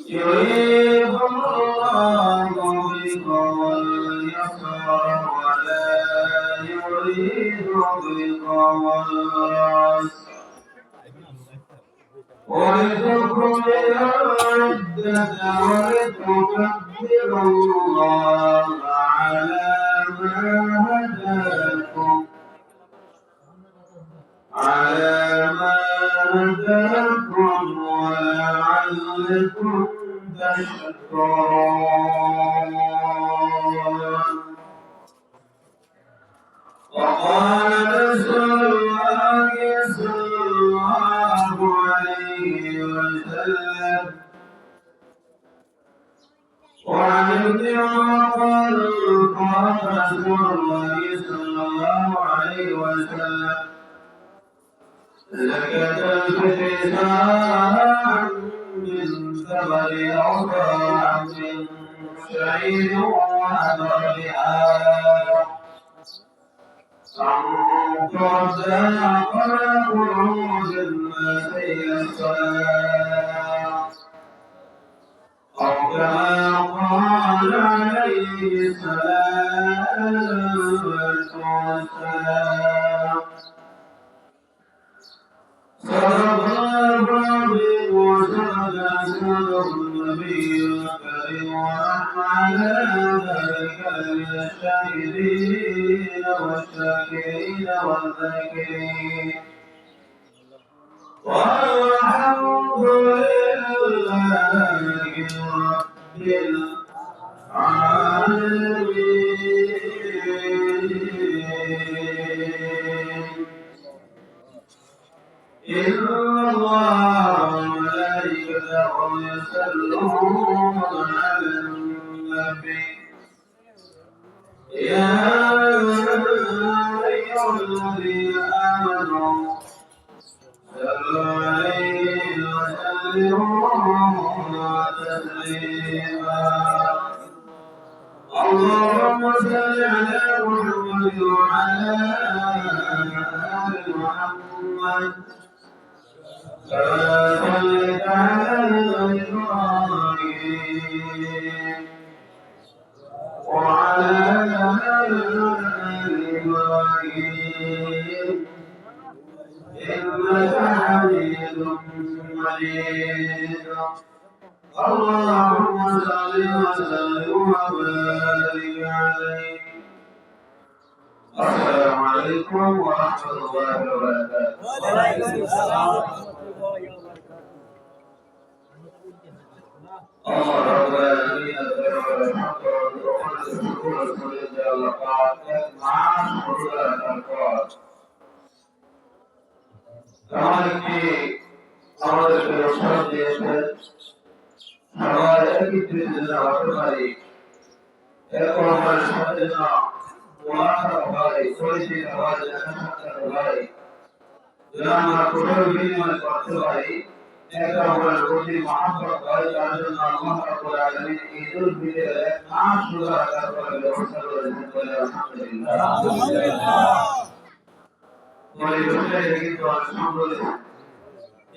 يريد الله بكم اليسر ولا يريد بكم العسر ولتكملوا العدة ولتكبروا الله على ما هداكم ولعلكم تشكرون. وقال رسول الله صلى الله عليه وسلم وعن ابن عمر قال رسول الله صلى الله عليه وسلم زكاة الفطر ساعة من ثمر أو ساعة من شعير وأمرها فانقضى قبل خروج الناس إلى الصلاة أو كما قال عليه الصلاة والسلام. صدق العظيم وصدق النبي الكريم ونحن على ذلك من الشاهدين والشاكرين والذاكرين والحمد لله رب العالمين. إن الله وملائكته يصلون على النبي يا أيها الذين آمنوا صلوا عليه وسلموا تسليما. اللهم صل على محمد وعلى آل محمد كما صليت على إبراهيم وعلى آل إبراهيم إنك حميد مجيد. اللهم صل وسلم وبارك عليه. السلام عليكم ورحمة الله وبركاته. وعليكم السلام ورحمة الله وبركاته. الله رب العالمين الخير والحق والشكر والسلام مع حضور الألفاظ. আমাদেরকে আমাদের ব্যবসা দিয়েছে সবাই একই জন্য হতে পারি এরকম আমাদের সাথে না ওয়াদা হয় পরিচিত হয় জানাশোনা হয় যেন আমরা কোথাও বিনিময় করতে পারি একটা আমাদের প্রতি মহাব্বত হয় তার জন্য আল্লাহ রাব্বুল আলামিন ঈদুল ফিতরের মাস রোজা রাখার পরে ব্যবস্থা করেছেন বলে আলহামদুলিল্লাহ। বলে রোজা কিন্তু আলহামদুলিল্লাহ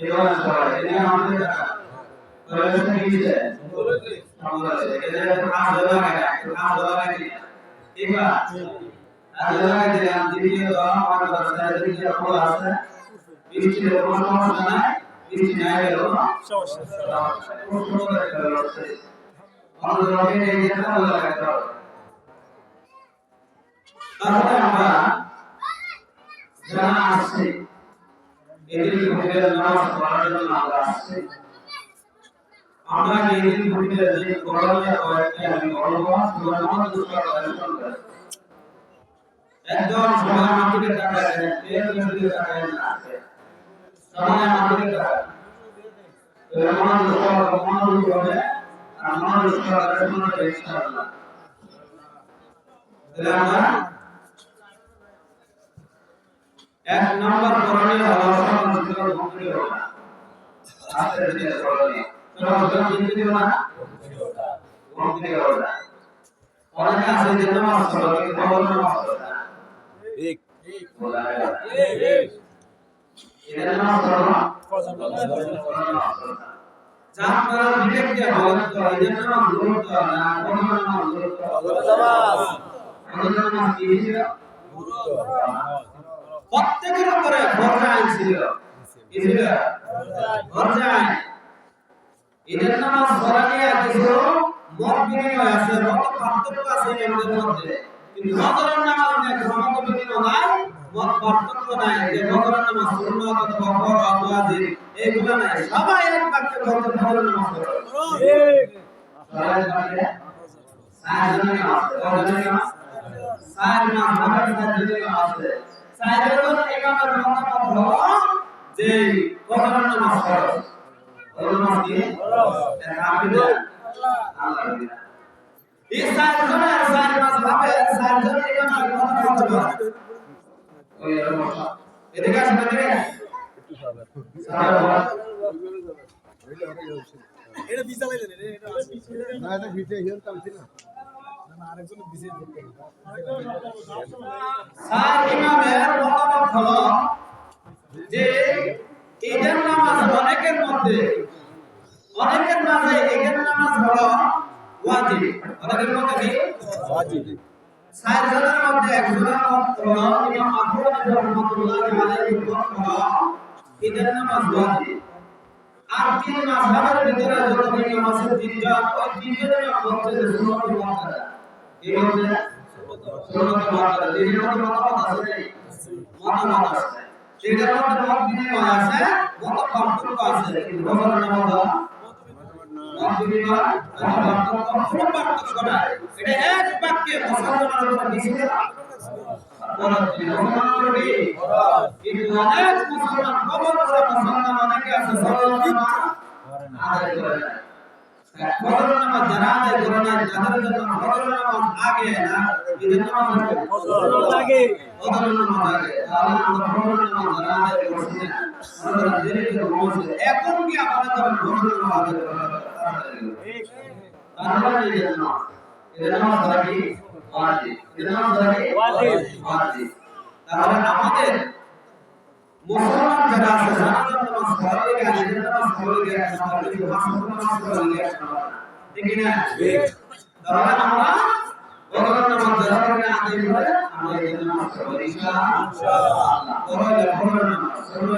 এবার সবাই এটা আমাদের ব্যবস্থা কি দিয়েছে আলহামদুলিল্লাহ এটা নাম দেওয়া লাগে নাম দেওয়া লাগে ঠিক আছে আল্লাহ দিলাম দ্বিতীয় দোয়া আমার দরজা দিকে খোলা আছে বৃষ্টির কোনো সমস্যা নাই বৃষ্টি না গেলেও সমস্যা খুব সুন্দর একটা ব্যবস্থা আমাদের রবে এই জায়গা আল্লাহ রাখতে হবে। তাহলে আমরা যারা আসছে এদের ভেতরে নামাজ পড়ার জন্য আমরা আসছি আমরা এই দিন ঘুরতে যে করোনা কয়েকটা আমি বলবো সুবহানাল্লাহ দুঃখের একদম সবাই আমাকে তাকায় এর দিকে তাকায় না সবাই আমাকে তাকায় আমার দুঃখ হবে আমার দুঃখ হবে ইনশাআল্লাহ তাহলে আমরা এক নম্বর করণীয় হলো সমাজের ভক্তি করা আস্তে ধীরে করণীয় সমাজের ভক্তি করা ভক্তি করা অনেকে আছে যে নামাজ পড়ে কিন্তু বলে নামাজ পড়ে না ঠিক বলা ঠিক এটা নামাজ পড়া যা আপনারা বিবেক দিয়ে বলেন তো এটা নামাজ গুরুত্ব না কোন নামাজ গুরুত্ব নামাজ কি ছিল প্রত্যেকের উপরে ফরজ আইন ছিল কি ছিল ফরজ আইন ঈদের নামাজ পড়া নিয়ে কিছু মত বিনিময় আছে মত পার্থক্য আছে এদের মধ্যে কিন্তু ফজরের নামাজ নিয়ে কোনো মত বিনিময় নাই মত পার্থক্য নাই যে ফজরের নামাজ সুন্নাত অথবা ফরজ ওয়াজিব এগুলো নাই সবাই এক বাক্যে বলতে ফজরের নামাজ পড়ো ঠিক সবাই বাক্যে সাহায্য নামাজ ফজরের নামাজ সাহায্য নামাজ আছে সাইদুল ইমামের মতামত হলো যে ফজরের নামাজ পড়ো ফজরের নামাজ কি পড়ো আল্লাহ এই সাইদুল মাযহাবে সাইদুল ইমামের মতামত হলো ওই রকম এদিকে আসেন এদিকে এটা ভিসা লাইলেন এটা না এটা ভিসা হিয়ার কালছিল না আরেকজন ভিসা করতে স্যার ইমামের মতামত হলো যে ঈদের নামাজ অনেকের মাঝে ঈদের নামাজ হলো ওয়াজিব অনেকের মধ্যে কি ওয়াজিব চার জনের মধ্যে একজনের মত হলো ইমাম আবু হানিফা রাহমাতুল্লাহি আলাইহি হলো ঈদের নামাজ ওয়াজিব আর তিন মাযহাবের ভিতরে যত নিয়ম আছে তিনজন ওই তিনজনের মধ্যে যে সুন্নাত মুআক্কাদা এই হচ্ছে সুন্নাত মুআক্কাদা তিনজনের মতামত আছে মতামত আছে সেটার মধ্যে মত বিনিময় আছে মত পার্থক্য আছে কিন্তু ফজরের নামাজ মত বিনিময় কোনো পার্থক্য নাই এটা এক বাক্যে মুসলমানের উপর বিশেষ কিন্তু অনেক মুসলমান কবর করে মুসলমান অনেকে আছে আদায় করে না ফজরের নামাজ যারা আদায় করে না তাদের জন্য ফজরের নামাজ আগে না ঈদের নামাজ আগে ফজরের নামাজ আগে তাহলে আমরা ফজরের নামাজ যারা আদায় করছি না আমরা দেরি করে বসে এখন কি আপনারা তখন ফজরের নামাজ আদায় করা ঠিক তাহলে ঈদের নামাজ আগে ওয়াজিব ঈদের নামাজ আগে ওয়াজিব তাহলে আমাদের মুসলমান যারা আছে জানাজার নামাজ পড়া লেগে ঈদের নামাজ পড়া লেগে আমাদের কিছু নামাজ পড়া লেগে ঠিক না ঠিক তাহলে আমরা ফজরের নামাজ যারা করে আদায় করে আমরা ঈদের নামাজ পড়ব ইনশাআল্লাহ পড়লে ফজরের নামাজ পড়লে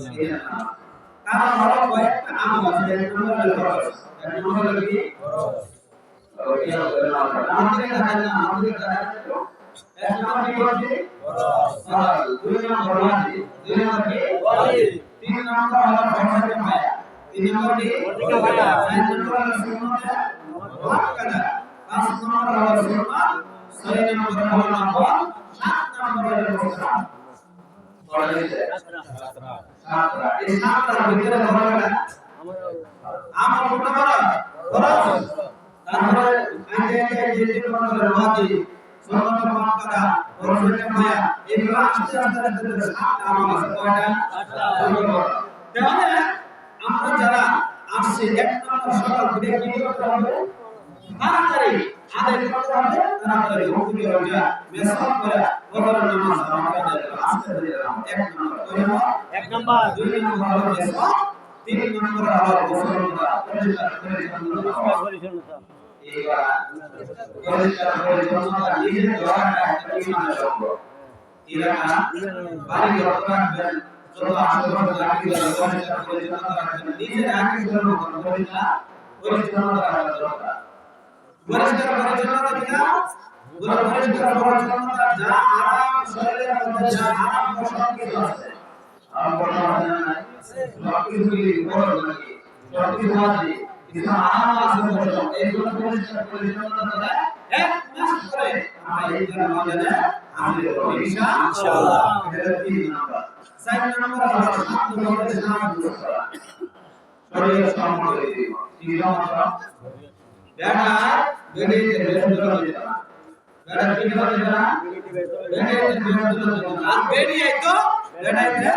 ঈদের নামাজ কারণ হলো কয়েকটা আমল আছে এক নম্বর হলো ফরজ এক নম্বর হলো কি আমাদের কাছে না আমাদের কাছে এক নম্বর কি বলছে ফরজ দুই নম্বর ওয়াজিব দুই নম্বর কি ওয়াজিব তিন নম্বর হলো ফরজ কিফায়া তিন নম্বর কি ফরজ কিফায়া চার নম্বর হলো সুন্নাত মুআক্কাদা পাঁচ নম্বর হলো সুন্নাত ছয় নম্বর হলো নফল সাত নম্বর হলো মুস্তাহাব পড়া হয়েছে সাতটা এই সাতটার ভিতরে ধরা গেল আমার কোনটা ফরজ তারপরে আগে যে নম্বর ওয়াজিব সুন্নাত মুআক্কাদা ফরজ কিফায়া এগুলো আস্তে আস্তে সাতটা আমল আছে কয়টা তাহলে আমরা যারা আসছে এক নম্বর সকাল থেকে কি করতে হবে তাড়াতাড়ি আদায় করতে হবে তাড়াতাড়ি ভক্তি হবে মেসক করে ফজরের নামাজ আমাকে আদায় করতে আস্তে ধীরে এক নম্বর এক নম্বর দুই নম্বর হলো মেসক তিন নম্বর হলো গোসল করা পরিষ্কার পরিচ্ছন্নতা এইবার পরিষ্কার পরিচ্ছন্নতা নিজের দোয়াটা একটা ইমানের লক্ষ্য এলাকা বাড়ি যত রাখবেন যত আশেপাশে রাখি পরিষ্কার পরিচ্ছন্নতা রাখবেন নিজের রাখি পরিষ্কার পরিচ্ছন্নতা রাখা দরকার পরিষ্কার পরিচ্ছন্নতা কিনা পরিষ্কার পরিচ্ছন্নতা যা আরাম শরীরের মধ্যে যা আরাম পোশাক কিছু আছে আরাম পোশাক আছে না সবকিছু কি বড় নাকি সবকিছু বাদ দিয়ে কিছু আরাম আছে বসো এইগুলো পরিষ্কার পরিচ্ছন্নতা করে এক মাস পরে আমরা এই ময়দানে হাজির হব ইনশাআল্লাহ। এটা 3 নাম্বার। 4 নাম্বার হলো শান্ত ভাবে সাহায্য করা, শরীর সম্মান করে দিব। কি সমস্যা? বেটা বেটিতে ব্যস্ত হয়ে যাবে, বেটা কি করে না বেটিতে ব্যস্ত হয়ে যাবে, আর বেটি আইতো বেটাইতে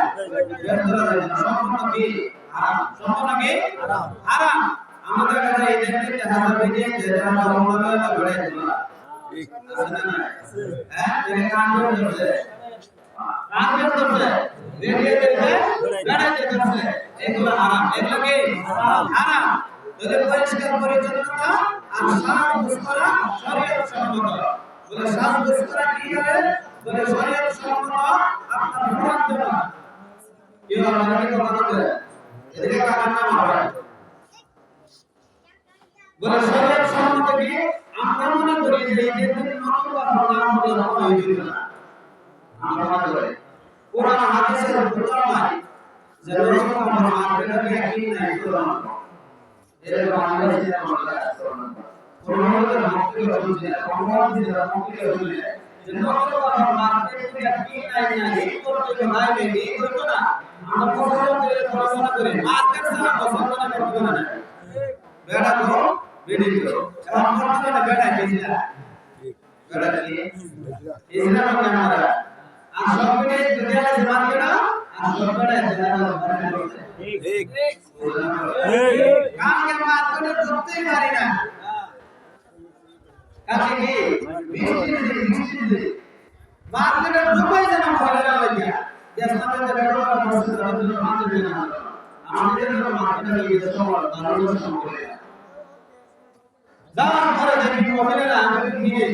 ব্যস্ত হয়ে যাবে। সম্পূর্ণ কি হারাম, সম্পূর্ণ কি হারাম। আমাদের কাছে এই দেখতে হাজার বেটি যেটা আমরা অমলাটা বেড়াই দিলা ঠিক আছে না? হ্যাঁ এটা কান ধরছে, কান ধরছে, বেটিতে বেড়াইতে ধরছে, এগুলো হারাম। এগুলো কি হারাম। যদি পরিষ্কার পরিচ্ছন্নতা আর সাজ করা শরীয়ত সম্মত, বলে সাজ করা কি হবে, বলে শরীয়ত সম্মত আপনার মুরাদ দেওয়া কি হবে কি কথা বলে এদিকে কারণ না হবে, বলে শরীয়ত সম্মত কি আমরা মনে করি যে এই যে নতুন কথা নাম হলো হইবে না, আমরা মনে করি কোরআন হাদিসের প্রমাণ যে রসুল মুহাম্মদ কি নাই কোরআন এর বাংলা দিয়ে আমরা কোরআনের মুক্তি হচ্ছে কোরআন দিয়ে মুক্তি হচ্ছে যে নতুন কথা মার্কেট থেকে কি নাই না এই করতে নাই এই করতে না আমরা পছন্দ করে পড়াশোনা করে মার্কেট ছাড়া পছন্দ না করতে না বেটা তো বেডি তো এখন বর্তমানে বেটা কিনা বেটা কি ইসলাম আমরা আর সব বেটা যদি আছে মার্কেট আর সব বেটা ঠিক ঠিক কাকে মার্কেটে ঢুকতেই পারি না, কাকে কি মিষ্টি মার্কেটে ঢুকাই যেন মহিলারা হইয়া দেশটাতে বেড়ানোর প্রশ্ন করার জন্য মার্কেটে না আমাদের মার্কেটে গিয়ে সবার দারুণ সম্পর্কে যাওয়ার পরে দেখি মহিলারা আমাকে নিয়ে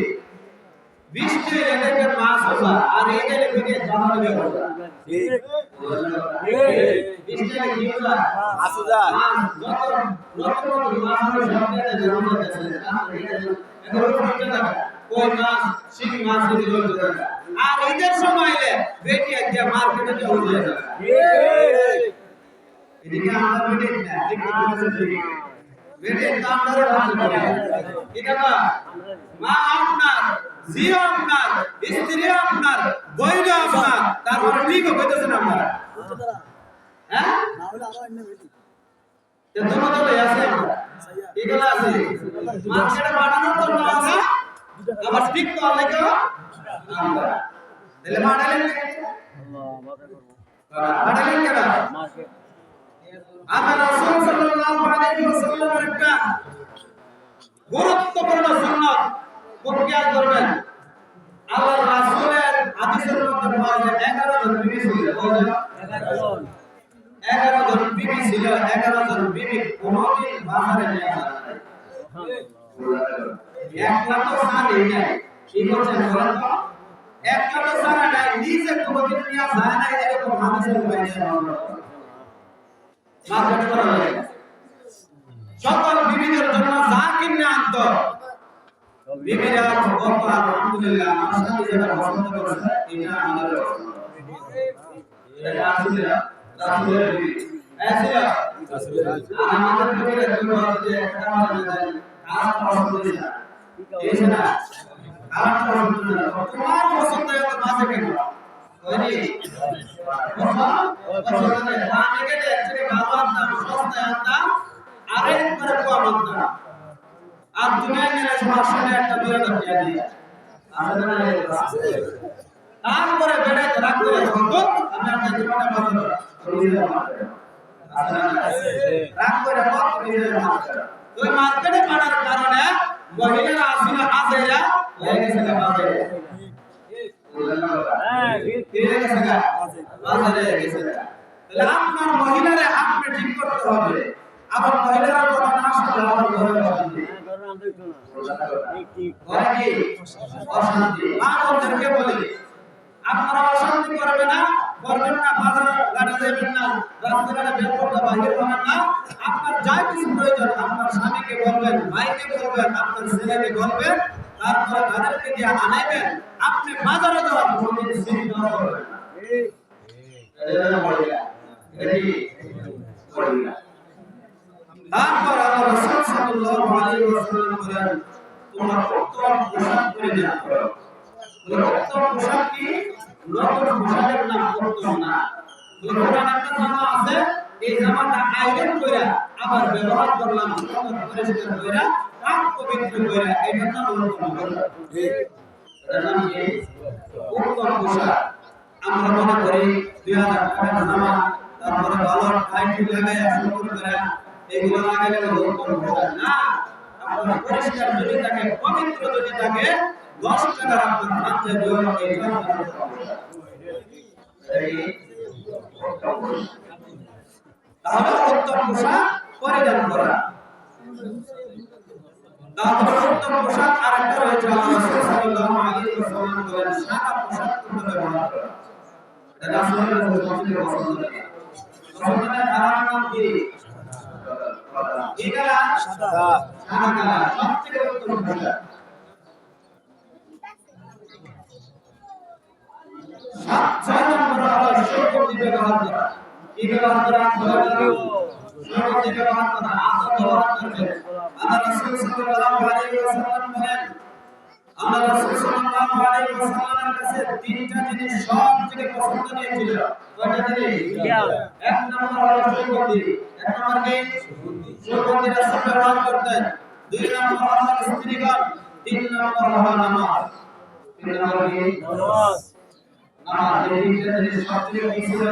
বৃষ্টি এলাকার মাছ হবা আর এই এলাকার জামা লাগে হবা ঠিক বৃষ্টি কি হবা আসুদা যত নতুন মাছ হবে সবটা জামা আছে এগুলো পড়তে থাকে কই মাছ শিং মাছ যদি লইতে থাকে আর ঈদের সময় এলে বেটি আজকে মার্কেটে চলে যায় ঠিক এদিকে আমরা বেটি না ঠিক আছে ঠিক বেটির দাম ধরে ভালো করে এটা মা আপনার জিও আপনার স্ত্রী আপনার বইল আপনার তারপরে ঠিক হইতেছে না আমরা হ্যাঁ না হলে আরো অন্য বেটি তো তোমাদের আছে আমরা এগুলো আছে মার্কেটে পাঠানোর জন্য আমরা আবার ঠিক তো লাগে আমরা তাহলে পাঠালেন পাঠালেন কেন মার্কেট আমার রাসূল সাল্লাল্লাহু আলাইহি ওয়াসাল্লামের একটা গুরুত্বপূর্ণ সুন্নাত প্রক্রিয়া করবেন। আল্লাহর রাসূলের হাদিসের মধ্যে পাওয়া যায় 11 জন বিবি ছিল, 11 জন বিবি ছিল, 11 জন বিবি কোনদিন বাজারে নিয়ে আসে একলা তো সারি নাই কি বলছেন বলেন তো, একলা তো সারা নাই নিজে কোনদিন নিয়ে যায় না, এরকম হাদিসের বাইরে আমরা মার্কেট করা হয় সকল বিবিদের জন্য যা কিনে আনতো বিবিরা বলতো আলহামদুলিল্লাহ আমার সাথে যেটা পছন্দ করেছে এটা আমাদের এটা আসলে রাসূলের বিবি আসলে আমাদের বিবিরা জন্য যে একটা আমাদের কাজ পছন্দ না এই না কাজ পছন্দ না তোমার পছন্দ এত মাঝে কেন ওই পছন্দ না আমি কেটে একচুয়ালি ভালো আনতাম সস্তায় আনতাম আরেকবার কম আনতাম আর দুনিয়া নিয়ে সমাজে একটা 2000 টাকা দিয়ে তারপরে বেড়াইতে রাখতে হতো আমি আপনার জীবনে বন্ধ রাগ করে পথ দিয়ে ওই মার্কেটে পাড়ার কারণে মহিলারা আসলে হাজারা হয়ে গেছে বাজারে তাহলে আপনার মহিলারে আপনি ঠিক করতে হবে, আবার মহিলারা কথা না শুনলে আবার ঘরে অশান্তি মা বোনদেরকে বলি আপনারা অশান্তি করবেন না বাজার গাড়ি যাবেন না রাস্তাঘাটে বের করতে বাহির হবেন না, আপনার যা কিছু প্রয়োজন আপনার স্বামীকে বলবেন, ভাইকে বলবেন, আপনার ছেলেকে বলবেন, তারপরে তাদেরকে দিয়ে আনাইবেন, আপনি বাজারে যাওয়ার কোনো চিন্তা করবেন না। এটা বড় এটা কি বড় তারপর আল্লাহ রাসূল সাল্লাল্লাহু আলাইহি ওয়াসাল্লাম বলেন তোমরা উত্তম পোশাক পরিধান করো। উত্তম পোশাক কি? নতুন পোশাকের নাম উত্তম না। কোরআন একটা জামা আছে, এই জামাটা আয়রন কইরা আবার ব্যবহার করলাম, পরিষ্কার কইরা পাক পবিত্র কইরা এটার নাম উত্তম পোশাক। ঠিক, এটার নাম কি? উত্তম পোশাক। আমরা মনে করি 2000 টাকার জামা, তারপরে ভালো টাইট লাগায় সুন্দর করে এগুলো লাগালে উত্তম পোশাক না। আপনার পরিষ্কার যদি থাকে, পবিত্র যদি থাকে, 10 টাকার আপনার হাতে দেওয়া এটা উত্তম পোশাক। এই উত্তম পোশাক। তাহলে উত্তম পোশাক পরিধান করা। তারপর উত্তম পোশাক আরেকটা রয়েছে, আল্লাহ রাসূল সাল্লাল্লাহু আলাইহি ওয়াসাল্লাম বলেন সাদা পোশাক তোমরা ব্যবহার করো। এটা রাসূলের সবচেয়ে পছন্দ না। পছন্দের ধারণার নাম কি? এটা সাদা, সাদা কালার সবচেয়ে উত্তম পোশাক। 6 নম্বর হলো সুগন্ধি ব্যবহার করা। কি ব্যবহার করা? সুগন্ধি ব্যবহার করা, আতর ব্যবহার করবে। আল্লাহ রাসূল সাল্লাল্লাহু আলাইহি ওয়াসাল্লাম বলেন, আল্লাহ রাসূল সাল্লাল্লাহু আলাইহি ওয়াসাল্লামের কাছে তিনটা জিনিস সবথেকে পছন্দনীয় ছিল। কয়টা জিনিস? এক নম্বর হলো সুগন্ধি। এক নম্বর কি? সুগন্ধি রাসূল ব্যবহার করতেন। দুই নম্বর হলো স্ত্রীগণ। তিন নম্বর হলো নামাজ। তিন নম্বর কি? নামাজ। নামাজ এই তিনটা জিনিস সবথেকে কি ছিল?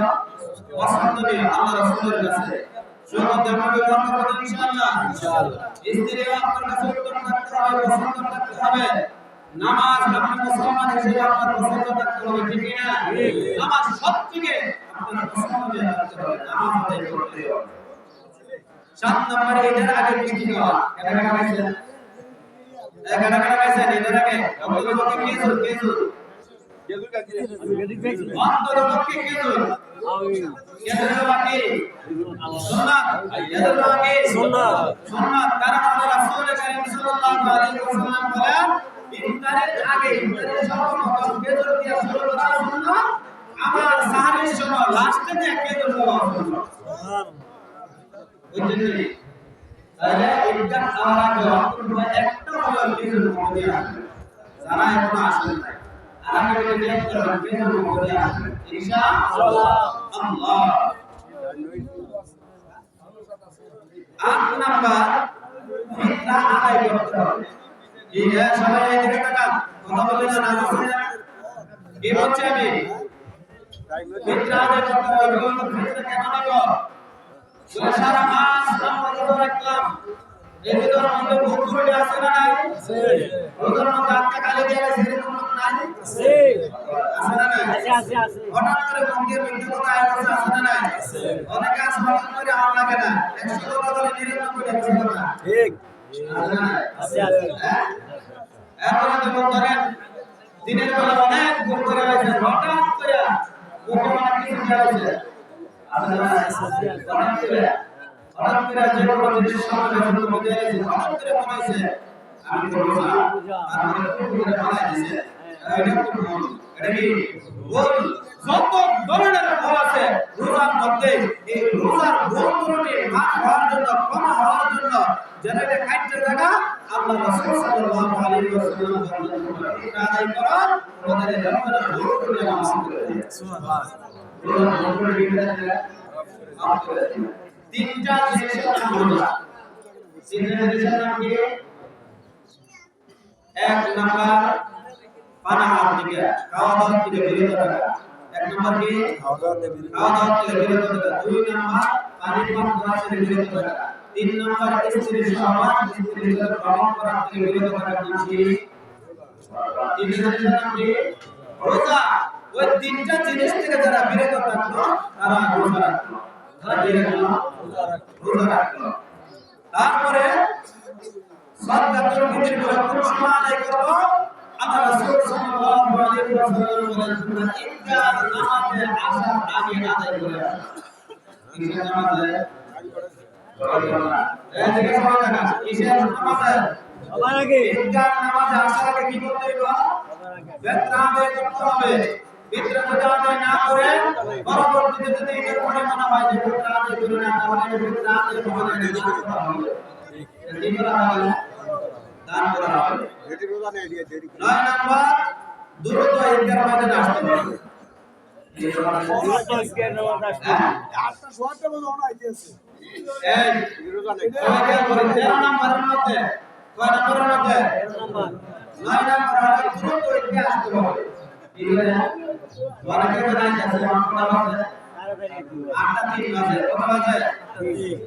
পছন্দনীয় আল্লাহ রাসূলের কাছে। সুগন্ধি আমরা ব্যবহার করব ইনশাআল্লাহ। ইনশাআল্লাহ। স্ত্রীরা আপনার কাছে উত্তম থাকতে হবে, পছন্দ থাকতে হবে। নামাজ আপনি মুসলমান হিসেবে আপনার পছন্দ থাকতে হবে, ঠিক না? নামাজ সবথেকে আপনার পছন্দনীয় থাকতে হবে, নামাজ আদায় করতে হবে। 7 নম্বরে এটার আগে মিষ্টি খাওয়া। এটা খাইছেন? এটা খাইছেন এটার আগে? অন্ততপক্ষে খেজুর, খেজুর। অন্ততপক্ষে খেজুর। খেজুর বাকি সুন্নাত, খেজুর বাকি সুন্নাত। সুন্নাত কারণ আল্লাহ রাসূল কারীম সাল্লাল্লাহু আলাইহি ওয়াসাল্লাম বলেন ইফতারের আগে, ইফতারের সর্বপ্রথম খেজুর দিয়ে শুরু করা সুন্নাত, আবার সাহারির সময় লাস্টে দিয়ে খেজুর খাওয়া সুন্নাত। বুঝলেন? তাহলে এটা খাওয়ার আগে অন্তত একটা হলো খেজুর মনে আসবে। যারা এখনো আসেন নাই আর আগে যদি একটা খেজুর মনে আসবে ইনশাআল্লাহ। আল্লাহ 8 নাম্বার ফিতরা আদায় করতে হবে। এই সবাই এদিকে তাকান, কথা বললেন না বুঝছেন? কি বলছি আমি? ফিতরা আদায় করতে হবে। ফিতরা কেন দেব? বলে সারা মাস আমরা রোজা রাখলাম, এই রোজার মধ্যে ভুল ত্রুটি আছে না নাই? আছে। রোজার মধ্যে আটটা গালি দিয়ে গেছে এরকম লোক নাই? আছে। আছে না নাই? আছে, আছে। হঠাৎ করে মুখে মিথ্যা কথা আসছে, আছে না নাই? আছে। অনেকে আজ হঠাৎ করে আমার লাগে না, 100 কথা বলে 99 টা মিথ্যা কথা। ঠিক। আছে না নাই? আছে, আছে। হ্যাঁ? এরপরে যখন ধরেন দিনের বেলা অনেক ভুল করে গেছে, হঠাৎ করে মুখে অনেক কিছু গেছে, আছে না নাই? হঠাৎ করে যে কোনো জিনিস সামনে যখন মধ্যে গেছে, হঠাৎ করে মনে হয়েছে আমি তো রোজা, আর মনে করে বানাই দিছে, এটা তো ভুল। এটা কি ভুল? যত ধরনের ভুল আছে রোজার মধ্যে, এই রোজার ভুল ত্রুটি মাফ হওয়ার জন্য, ক্ষমা হওয়ার জন্য যেন এটা কাটতে থাকা আল্লাহ রাসূল সাল্লাল্লাহু আলাইহি ওয়াসাল্লাম বলেন, এটা আদায় করো, তোমাদের রমজানের ভুল ত্রুটি মাফ করে দিবে। সুবহানাল্লাহ। রোজার ভুল ত্রুটি মাফ করে দিবে। তিনটা জিনিসের নাম হলো, তিনটা জিনিসের নাম কি? এক নাম্বার পানাহার থেকে, খাওয়া দাওয়া থেকে বিরত থাকা। এক নাম্বার কি? খাওয়া দাওয়া থেকে বিরত থাকা। দুই নাম্বার পানি পান করা থেকে বিরত থাকা। তিন নাম্বার স্ত্রীর সহবাস, স্ত্রীর সাথে ভ্রমণ করা থেকে বিরত থাকা। কি? তিনটা জিনিসের নাম কি? রোজা। ওই তিনটা জিনিস থেকে যারা বিরত থাকলো তারা রোজা রাখলো। তারপরে সাদকাতুল ফিতর যখন সময় আদায় করব, আল্লাহ রাসূল সাল্লাল্লাহু আলাইহি ওয়াসাল্লাম বলেন ইফতার নামাজে আসার আগে আদায় করে আসো। কিসের নামাজে? এই যে সময় দেখা কিসের নামাজে? সবার আগে। ইফতার নামাজে আসার আগে কি করতে হবে? বেত্রা আদায় করতে হবে। ভিতরে যদি আদায় না করে পরবর্তীতে যদি এটার পরে মনে হয় যে ভিতরে আদায় করে না তাহলে ভিতরে আদায় হবে না দান করা হবে কি করা হবে দান করা হবে যেটি রোজা নেই দিয়ে দেরি 9 নাম্বার দ্রুত ঈদগাহ ময়দানে আসতে হবে আটটা সোয়াটা বলে অন আইতেছে এই রোজা নেই 13 নাম্বারের মধ্যে কয় নাম্বারের মধ্যে 9 নাম্বার হলো দ্রুত ঈদগাহ আসতে হবে কি বলে অনেকে তো নাই আছে আমরা বাজে 8:03 বাজে কত বাজে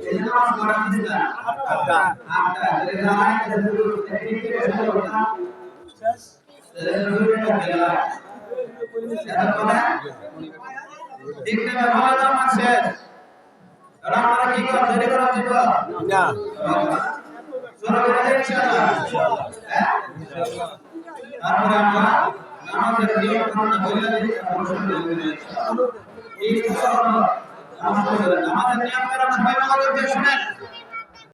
এই নামাজ পড়া দিছে না 8টা যদি জানাই শেষ ঠিক না ভালো নামাজ শেষ আমরা কি করব দেরি করা যাব না শুরু করে দেই ইনশাআল্লাহ তারপরে আমরা নামাজের নিয়ম কানুন বলে দিই এই ইনশাআল্লাহ নামাজের নিয়ম কানুন সবাই ভালো করে শুনেন